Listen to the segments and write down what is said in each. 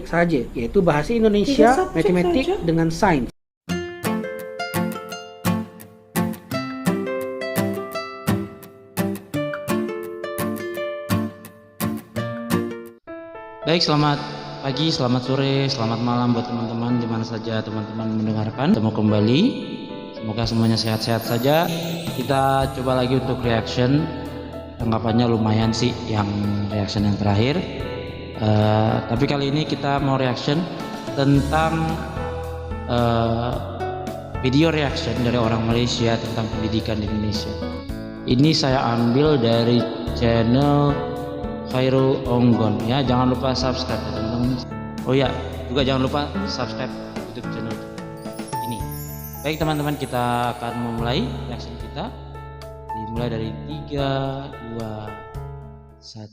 subjek sahaja, iaitu bahasa Indonesia, matematik dengan sains. Baik, selamat pagi, selamat sore, selamat malam buat teman-teman di mana saja teman-teman mendengarkan. Ketemu kembali, semoga semuanya sehat-sehat saja. Kita coba lagi untuk reaction. Tanggapannya lumayan sih yang reaction yang terakhir. Tapi kali ini kita mau reaction tentang video reaction dari orang Malaysia tentang pendidikan di Indonesia. Ini saya ambil dari channel Khairul Onggon ya. Jangan lupa subscribe teman-teman. Oh ya, juga jangan lupa subscribe YouTube channel ini. Baik teman-teman, kita akan memulai reaction kita. Dimulai dari 3, 2, 1.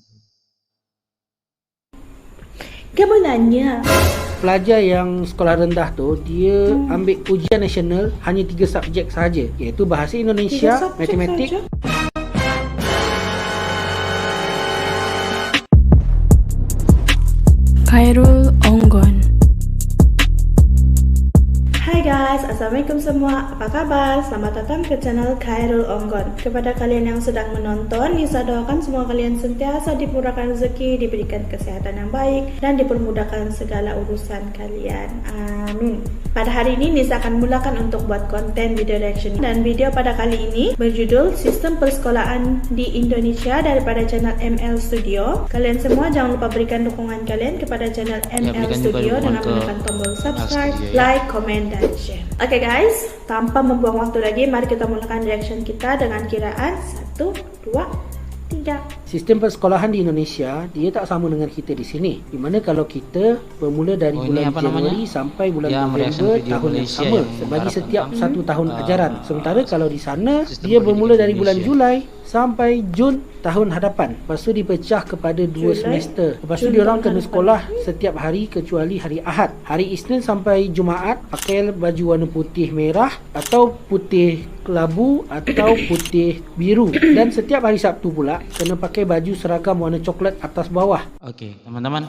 Kamu nanya. Pelajar yang sekolah rendah tu, dia ambil ujian nasional hanya 3 subjek sahaja, iaitu bahasa Indonesia, matematik. Khairul Onggon. Hai guys, Assalamualaikum semua. Apa kabar? Selamat datang ke channel Khairul Onggon. Kepada kalian yang sedang menonton, Nisa doakan semua kalian sentiasa dimurahkan rezeki, diberikan kesehatan yang baik, dan dipermudahkan segala urusan kalian. Amin. Pada hari ini Nisa akan mulakan untuk buat konten video reaction, dan video pada kali ini berjudul Sistem Persekolahan di Indonesia daripada channel ML Studio. Kalian semua jangan lupa berikan dukungan kalian kepada channel ML Studio dengan menekan tombol subscribe, like, comment, dan share. Oke guys, tanpa membuang waktu lagi, mari kita mulakan reaction kita dengan kiraan 1, 2, 3. Sistem persekolahan di Indonesia dia tak sama dengan kita di sini. Di mana kalau kita bermula dari bulan Januari sampai bulan November tahun yang sama bagi setiap satu tahun ajaran. Sementara kalau di sana dia bermula dari bulan Julai sampai Jun tahun hadapan. Lepas tu dipecah kepada 2 semester. Lepas tu diorang kena sekolah setiap hari kecuali hari Ahad. Hari Isnin sampai Jumaat pakai baju warna putih merah atau putih kelabu atau putih biru. Dan setiap hari Sabtu pula kena pakai baju seragam warna coklat atas bawah. Oke, teman-teman,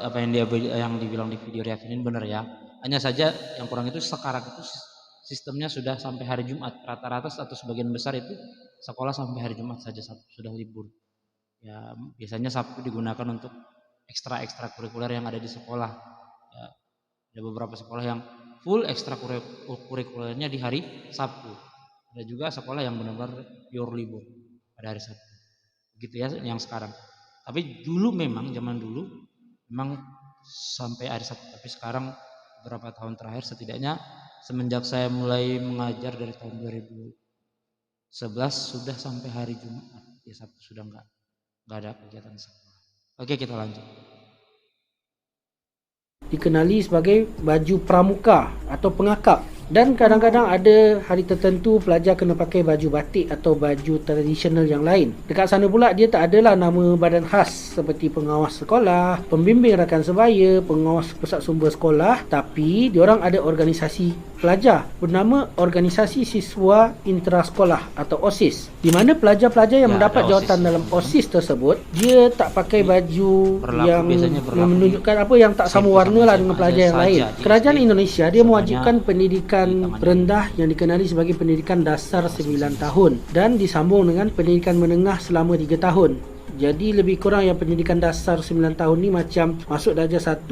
apa yang dibilang di video reaction ini benar ya. Hanya saja yang kurang itu sekarang itu sistemnya sudah sampai hari Jumat. Rata-rata atau sebagian besar itu sekolah sampai hari Jumat saja, Sabtu sudah libur. Ya, biasanya Sabtu digunakan untuk ekstra kurikuler yang ada di sekolah. Ya, ada beberapa sekolah yang full ekstra kurikulernya di hari Sabtu. Ada juga sekolah yang benar-benar pure libur pada hari Sabtu. Begitu ya yang sekarang. Tapi dulu memang zaman dulu memang sampai hari Sabtu. Tapi sekarang beberapa tahun terakhir setidaknya semenjak saya mulai mengajar dari tahun 2011 sudah sampai hari Jumat ya, Sabtu sudah nggak ada kegiatan sekolah. Oke, kita lanjut. Dikenali sebagai baju pramuka atau pengakap. Dan kadang-kadang ada hari tertentu pelajar kena pakai baju batik atau baju tradisional yang lain. Dekat sana pula dia tak adalah nama badan khas seperti pengawas sekolah, pembimbing rakan sebaya, pengawas pusat sumber sekolah, tapi diorang ada organisasi pelajar bernama Organisasi Siswa Intrasekolah atau OSIS, di mana pelajar-pelajar yang mendapat jawatan dalam OSIS tersebut dia tak pakai baju yang menunjukkan apa yang tak sama warna lah dengan pelajar yang lain. Kerajaan Indonesia dia mewajibkan pendidikan rendah yang dikenali sebagai pendidikan dasar 9 tahun dan disambung dengan pendidikan menengah selama 3 tahun. Jadi lebih kurang yang pendidikan dasar 9 tahun ni macam masuk darjah 1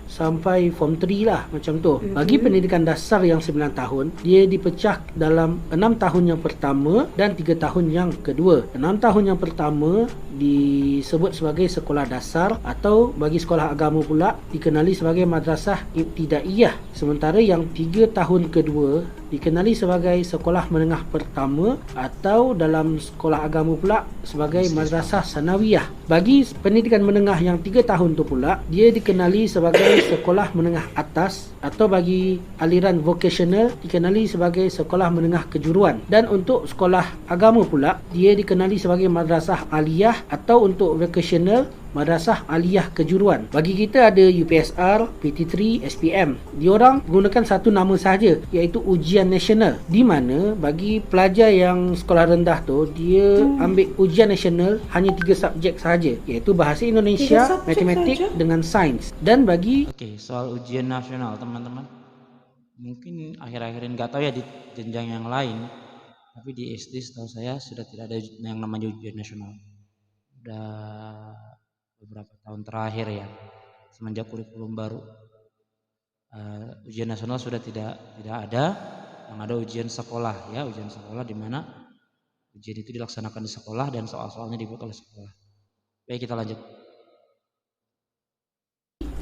sampai form 3 lah, macam tu. Bagi pendidikan dasar yang 9 tahun, dia dipecah dalam 6 tahun yang pertama dan 3 tahun yang kedua. 6 tahun yang pertama disebut sebagai sekolah dasar, atau bagi sekolah agama pula dikenali sebagai madrasah ibtidaiyah. Sementara yang 3 tahun kedua dikenali sebagai sekolah menengah pertama, atau dalam sekolah agama pula sebagai madrasah sanawiyah. Bagi pendidikan menengah yang 3 tahun tu pula dia dikenali sebagai sekolah menengah atas, atau bagi aliran vocational dikenali sebagai sekolah menengah kejuruan. Dan untuk sekolah agama pula dia dikenali sebagai madrasah aliyah, atau untuk vocational Madrasah Aliyah Kejuruan. Bagi kita ada UPSR, PT3, SPM. Diorang menggunakan satu nama sahaja, iaitu ujian nasional, di mana bagi pelajar yang sekolah rendah tu, dia ambil ujian nasional hanya 3 subjek sahaja, iaitu bahasa Indonesia, matematik dengan sains. Dan bagi soal ujian nasional teman-teman, mungkin akhir-akhir ini nggak tahu ya di jenjang yang lain, tapi di SD setahu saya sudah tidak ada yang namanya ujian nasional. Udah beberapa tahun terakhir ya, semenjak kurikulum baru, ujian nasional sudah tidak ada. Yang ada ujian sekolah ya, ujian sekolah di mana ujian itu dilaksanakan di sekolah dan soal-soalnya dibuat oleh sekolah. Baik, kita lanjut.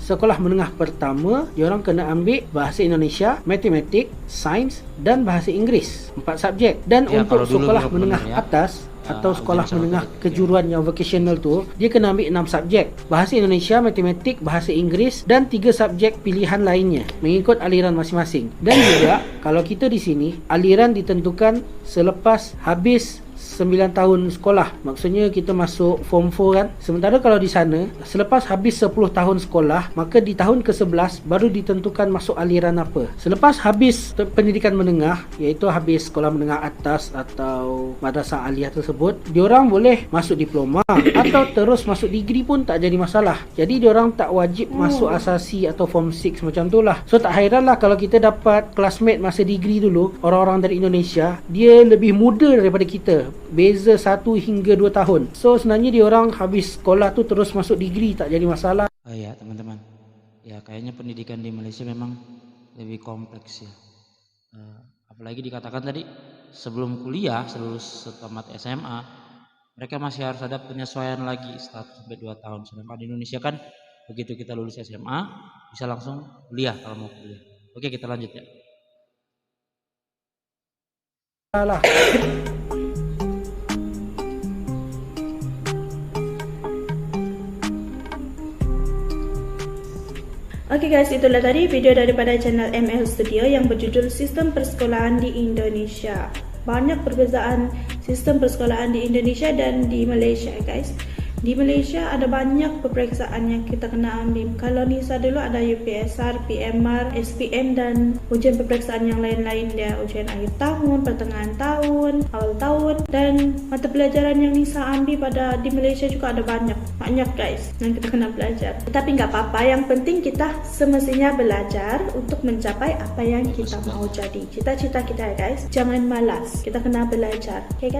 sekolah menengah pertama, diorang kena ambil bahasa Indonesia, matematik, sains dan bahasa Inggeris, 4 subjek. Dan Ya, untuk kalau dulu sekolah benar menengah ya, atas atau sekolah ujian menengah nasional kejuruan yang vocational tu, dia kena ambil 6 subjek, bahasa Indonesia, matematik, bahasa Inggeris dan 3 subjek pilihan lainnya mengikut aliran masing-masing. Dan juga kalau kita di sini, aliran ditentukan selepas habis 9 tahun sekolah. Maksudnya kita masuk form 4 kan. Sementara kalau di sana, selepas habis 10 tahun sekolah, maka di tahun ke-11 baru ditentukan masuk aliran apa. Selepas habis pendidikan menengah, iaitu habis sekolah menengah atas atau madrasah aliyah tersebut, diorang boleh masuk diploma atau terus masuk degree pun tak jadi masalah. Jadi diorang tak wajib masuk asasi atau form 6 macam tu lah. So tak hairanlah kalau kita dapat classmate masa degree dulu, orang-orang dari Indonesia, dia lebih muda daripada kita. Beza 1 hingga 2 tahun. So sebenarnya dia orang habis sekolah tu terus masuk degree tak jadi masalah. Ya teman-teman, ya kayaknya pendidikan di Malaysia memang lebih kompleks ya. Apalagi dikatakan tadi sebelum kuliah, selulus tamat SMA, mereka masih harus ada penyesuaian lagi 1 sampai 2 tahun. Sedangkan di Indonesia kan begitu kita lulus SMA bisa langsung kuliah kalau mau kuliah. Oke, kita lanjut ya. Oke guys, itulah tadi video daripada channel ML Studio yang berjudul Sistem Persekolahan di Indonesia. Banyak perbezaan sistem persekolahan di Indonesia dan di Malaysia guys. Di Malaysia ada banyak peperiksaan yang kita kena ambil. Kalau Nisa dulu ada UPSR, PMR, SPM dan ujian peperiksaan yang lain-lain dia. Ujian akhir tahun, pertengahan tahun, awal tahun. Dan mata pelajaran yang Nisa ambil pada di Malaysia juga ada banyak guys yang kita kena belajar. Tetapi nggak apa-apa, yang penting kita semestinya belajar untuk mencapai apa yang kita mau jadi. Cita-cita kita ya guys, jangan malas, kita kena belajar. Oke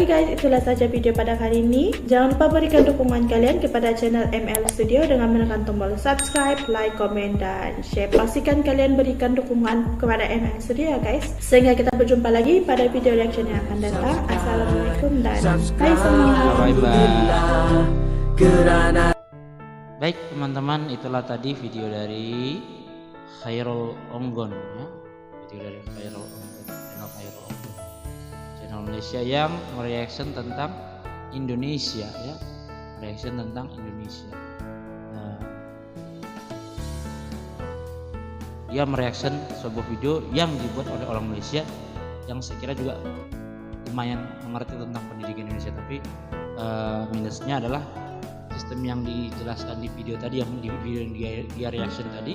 guys, itulah saja video pada kali ini. Jangan lupa berikan dukungan kalian kepada channel ML Studio dengan menekan tombol subscribe, like, komen, dan share. Pastikan kalian berikan dukungan kepada ML Studio ya guys. Sehingga kita berjumpa lagi pada video reaction yang akan datang. Assalamualaikum dan bye semua. Baik teman-teman, itulah tadi video dari Khairul Onggon ya. Video dari Khairul Onggon, channel Khairul Onggon, channel Malaysia yang mereaction tentang Indonesia ya. Reaction tentang Indonesia. Dia mereaction sebuah video yang dibuat oleh orang Malaysia yang saya kira juga lumayan mengerti tentang pendidikan Indonesia, tapi minusnya adalah sistem yang dijelaskan di video tadi, yang di video yang dia reaction tadi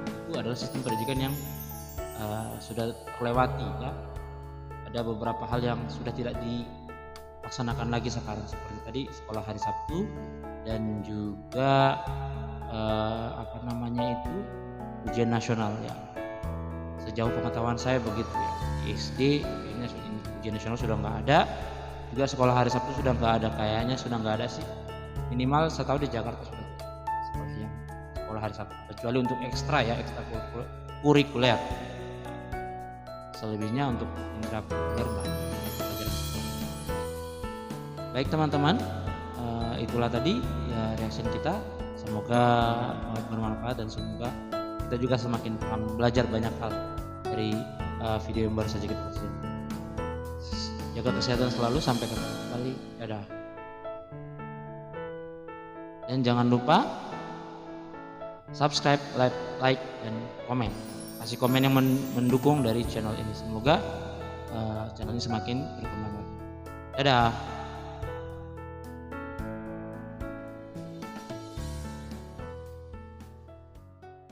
itu adalah sistem pendidikan yang sudah terlewati ya. Ada beberapa hal yang sudah tidak dilaksanakan lagi sekarang, seperti tadi sekolah hari Sabtu dan juga ujian nasional ya. Sejauh pengetahuan saya begitu ya. Di SD ini ujian nasional sudah nggak ada, juga sekolah hari Sabtu sudah nggak ada, kayaknya sudah nggak ada sih. Minimal saya tahu di Jakarta sudah seperti yang sekolah hari Sabtu, kecuali untuk ekstra ya, ekstra kurikuler. Selebihnya untuk intrakurikuler banyak. Baik teman-teman, itulah tadi ya reaction kita. Semoga bermanfaat dan semoga kita juga semakin belajar banyak hal dari video yang baru saja kita hasilkan. Jaga kesehatan selalu, sampai ketemu kembali. Dadah. Dan jangan lupa subscribe, like dan komen. Kasih komen yang mendukung dari channel ini. Semoga channel ini semakin berkembang. Dadah.